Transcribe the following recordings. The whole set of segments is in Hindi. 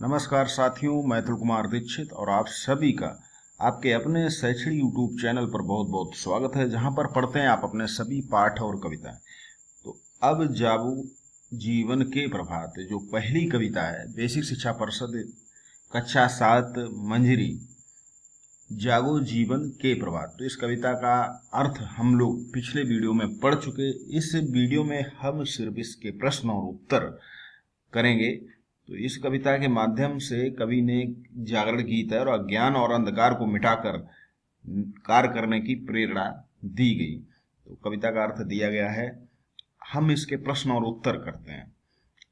नमस्कार साथियों, मैं अतुल कुमार दीक्षित और आप सभी का आपके अपने शैक्षणिक यूट्यूब चैनल पर बहुत बहुत स्वागत है, जहां पर पढ़ते हैं आप अपने सभी पाठ और कविताएं। तो अब जागो जीवन के प्रभात जो पहली कविता है, बेसिक शिक्षा परिषद कक्षा 7 मंजरी, जागो जीवन के प्रभात। तो इस कविता का अर्थ हम लोग पिछले वीडियो में पढ़ चुके। इस वीडियो में हम सिर्फ इसके प्रश्न और उत्तर करेंगे। तो इस कविता के माध्यम से कवि ने जागरण गीत है और अज्ञान और अंधकार को मिटाकर कार्य करने की प्रेरणा दी गई। तो कविता का अर्थ दिया गया है, हम इसके प्रश्न और उत्तर करते हैं।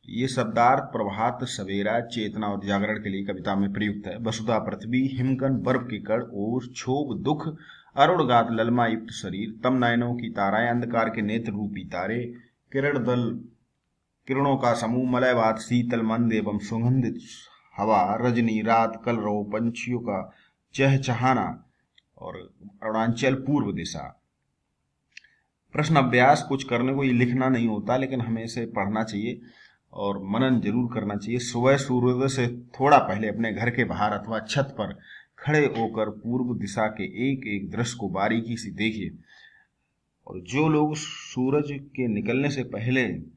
ये शब्दार्थ प्रभात, सवेरा, चेतना और जागरण के लिए कविता में प्रयुक्त है। वसुधा पृथ्वी, हिमकण, बर्फ के कण, ओस, क्षोभ, दुख, अरुण गात, ललमा युक्त शरीर, तम नयनों की ताराएं, अंधकार के नेत्र रूपी तारे, किरण दल, किरणों का समूह, मलयवात, शीतल मंद एवं सुगंधित हवा, रजनी, रात, कलरव, पंछियों का चहचहाना और अरुणाचल पूर्व दिशा। प्रश्न अभ्यास कुछ करने को ये लिखना नहीं होता, लेकिन हमें इसे पढ़ना चाहिए और मनन जरूर करना चाहिए। सुबह सूर्योदय से थोड़ा पहले अपने घर के बाहर अथवा छत पर खड़े होकर पूर्व दिशा के एक एक दृश्य को बारीकी से देखिए। और जो लोग सूरज के निकलने से पहले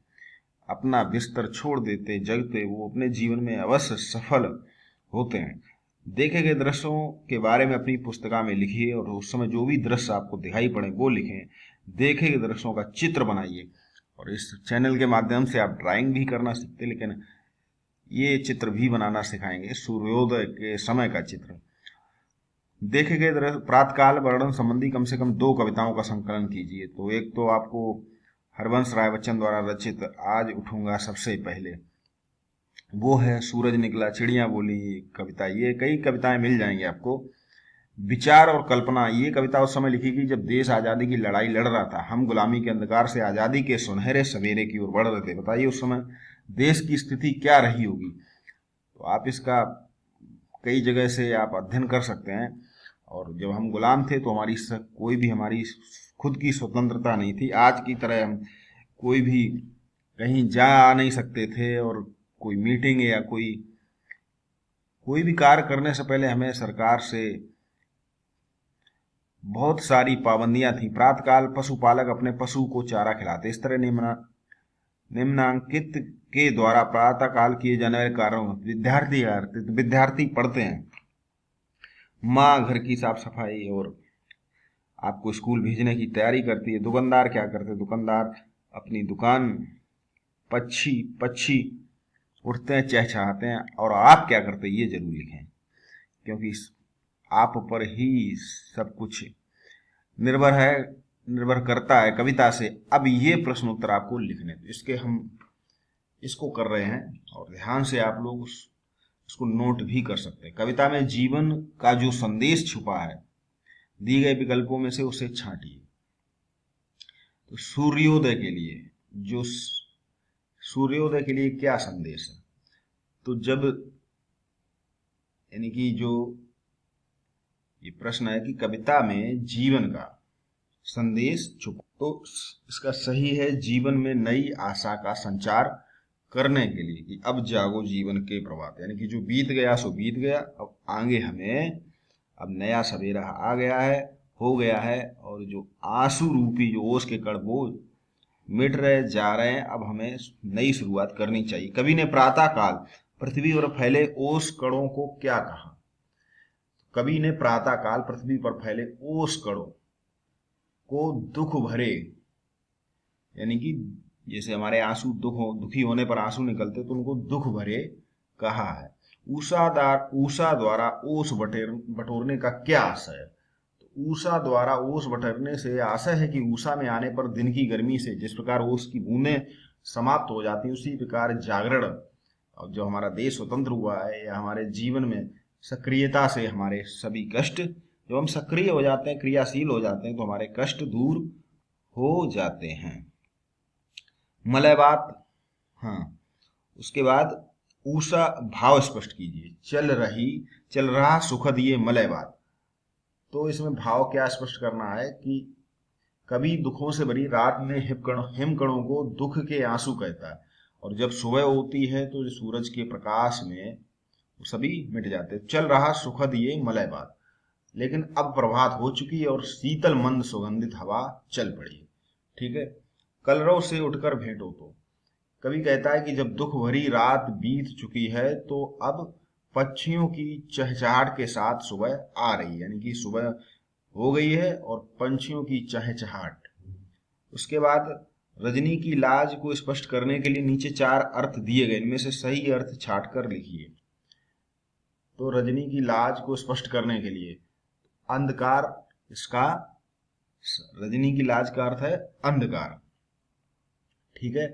अपना बिस्तर छोड़ देते जगते, वो अपने जीवन में अवश्य सफल होते हैं। देखे गए दृश्यों के बारे में अपनी पुस्तिका में लिखिए और उस समय जो भी दृश्य आपको दिखाई पड़े वो लिखें। देखे गए दृश्यों का चित्र बनाइए। और इस चैनल के माध्यम से आप ड्राइंग भी करना सीखते, लेकिन ये चित्र भी बनाना सिखाएंगे, सूर्योदय के समय का चित्र। देखे गए दृश्य प्रातःकाल वर्णन संबंधी कम से कम 2 कविताओं का संकलन कीजिए। तो एक तो आपको हरवंश राय बच्चन द्वारा रचित आज उठूंगा सबसे पहले, वो है सूरज निकला चिड़िया बोली कविता। ये कई कविताएं मिल जाएंगी आपको। विचार और कल्पना, ये कविता उस समय लिखी गई जब देश आजादी की लड़ाई लड़ रहा था। हम गुलामी के अंधकार से आजादी के सुनहरे सवेरे की ओर बढ़ रहे थे। बताइए उस समय देश की स्थिति क्या रही होगी। तो आप इसका कई जगह से आप अध्ययन कर सकते हैं। और जब हम गुलाम थे तो कोई भी हमारी खुद की स्वतंत्रता नहीं थी। आज की तरह हम कोई भी कहीं जा आ नहीं सकते थे, और कोई मीटिंग या कोई भी कार्य करने से पहले हमें सरकार से बहुत सारी पाबंदियां थी। प्रातःकाल पशुपालक अपने पशु को चारा खिलाते। इस तरह निम्नांकित के द्वारा प्रातःकाल किए जाने वाले कार्यों विद्यार्थी पढ़ते हैं। माँ घर की साफ सफाई और आपको स्कूल भेजने की तैयारी करती है। दुकानदार क्या करते? दुकानदार अपनी दुकान, पक्षी उठते हैं, चहचहाते हैं। और आप क्या करते हैं ये जरूर लिखें, क्योंकि आप पर ही सब कुछ निर्भर करता है कविता से। अब ये प्रश्न उत्तर आपको लिखने, तो हम इसको कर रहे हैं और ध्यान से आप लोग इसको नोट भी कर सकते हैं। कविता में जीवन का जो संदेश छुपा है, दी गए विकल्पों में से उसे छांटिए। तो सूर्योदय के लिए क्या संदेश है? तो जब यानी कि जो ये प्रश्न है कि कविता में जीवन का संदेश छुपा, तो इसका सही है जीवन में नई आशा का संचार करने के लिए कि अब जागो जीवन के प्रभात। यानी कि जो बीत गया सो बीत गया, अब आगे हमें अब नया सवेरा आ गया है, हो गया है। और जो आंसू रूपी जो ओस के कण वो मिट रहे जा रहे हैं, अब हमें नई शुरुआत करनी चाहिए। कवि ने प्रातःकाल पृथ्वी पर फैले ओस कणों को क्या कहा? कवि ने प्रातःकाल पृथ्वी पर फैले ओस कणों को दुख भरे, यानी कि जैसे हमारे आंसू दुखी होने पर आंसू निकलते, तो उनको दुख भरे कहा है। ऊषा द्वारा ओस बटोरने का क्या आशय है? तो ऊषा द्वारा ओस बटोरने से आशय है कि ऊषा में आने पर दिन की गर्मी से जिस प्रकार ओस की बूंदें समाप्त हो जाती, उसी प्रकार जागरण और जो हमारा देश स्वतंत्र हुआ है, या हमारे जीवन में सक्रियता से हमारे सभी कष्ट, जब हम सक्रिय हो जाते हैं, क्रियाशील हो जाते हैं, तो हमारे कष्ट दूर हो जाते हैं। मलयवात, हाँ, उसके बाद ऊषा भाव स्पष्ट कीजिए। चल रहा सुखद ये मलयवात। तो इसमें भाव क्या स्पष्ट करना है कि कभी दुखों से भरी रात में हिमकणों को दुख के आंसू कहता है, और जब सुबह होती है तो सूरज के प्रकाश में वो सभी मिट जाते। चल रहा सुखद ये मलय बात, लेकिन अब प्रभात हो चुकी है और शीतल मंद सुगंधित हवा चल पड़ी है। ठीक है। कलरव से उठकर भेंटो तो, कवि कहता है कि जब दुख भरी रात बीत चुकी है तो अब पक्षियों की चहचहाट के साथ सुबह आ रही है, यानी कि सुबह हो गई है और पंछियों की चहचहाट। उसके बाद रजनी की लाज को स्पष्ट करने के लिए नीचे 4 अर्थ दिए गए, इनमें से सही अर्थ छाट कर लिखिए। तो रजनी की लाज को स्पष्ट करने के लिए अंधकार, इसका रजनी की लाज का अर्थ है अंधकार। ठीक है।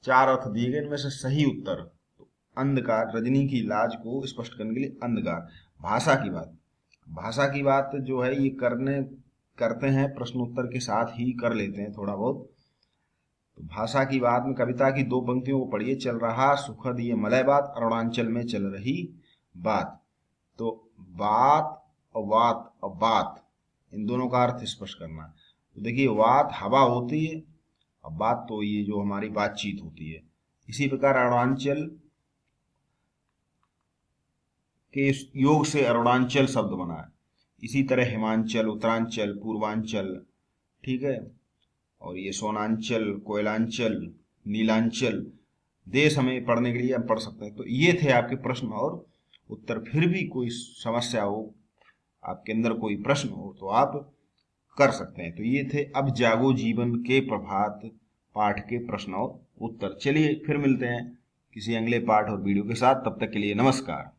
4 अर्थ दिए गए, इनमें से सही उत्तर तो अंधकार, रजनी की लाज को स्पष्ट करने के लिए अंधकार। भाषा की बात, भाषा की बात जो है ये करते हैं प्रश्नोत्तर के साथ ही कर लेते हैं थोड़ा बहुत। तो भाषा की बात में कविता की 2 पंक्तियों को पढ़िए। चल रहा सुखद ये मलय बात, अरुणाचल में चल रही बात। तो बात और बात इन दोनों का अर्थ स्पष्ट करना। तो देखिए बात हवा होती है और बात तो ये जो हमारी बातचीत होती है। इसी प्रकार अरुणाचल के योग से अरुणाचल शब्द बना है। इसी तरह हिमांचल, उत्तरांचल, पूर्वांचल, ठीक है, और ये सोनांचल, कोयलांचल, नीलांचल देश हमें पढ़ने के लिए हम पढ़ सकते हैं। तो ये थे आपके प्रश्न और उत्तर। फिर भी कोई समस्या हो, आपके अंदर कोई प्रश्न हो तो आप कर सकते हैं। तो ये थे अब जागो जीवन के प्रभात पाठ के प्रश्न और उत्तर। चलिए फिर मिलते हैं किसी अगले पाठ और वीडियो के साथ, तब तक के लिए नमस्कार।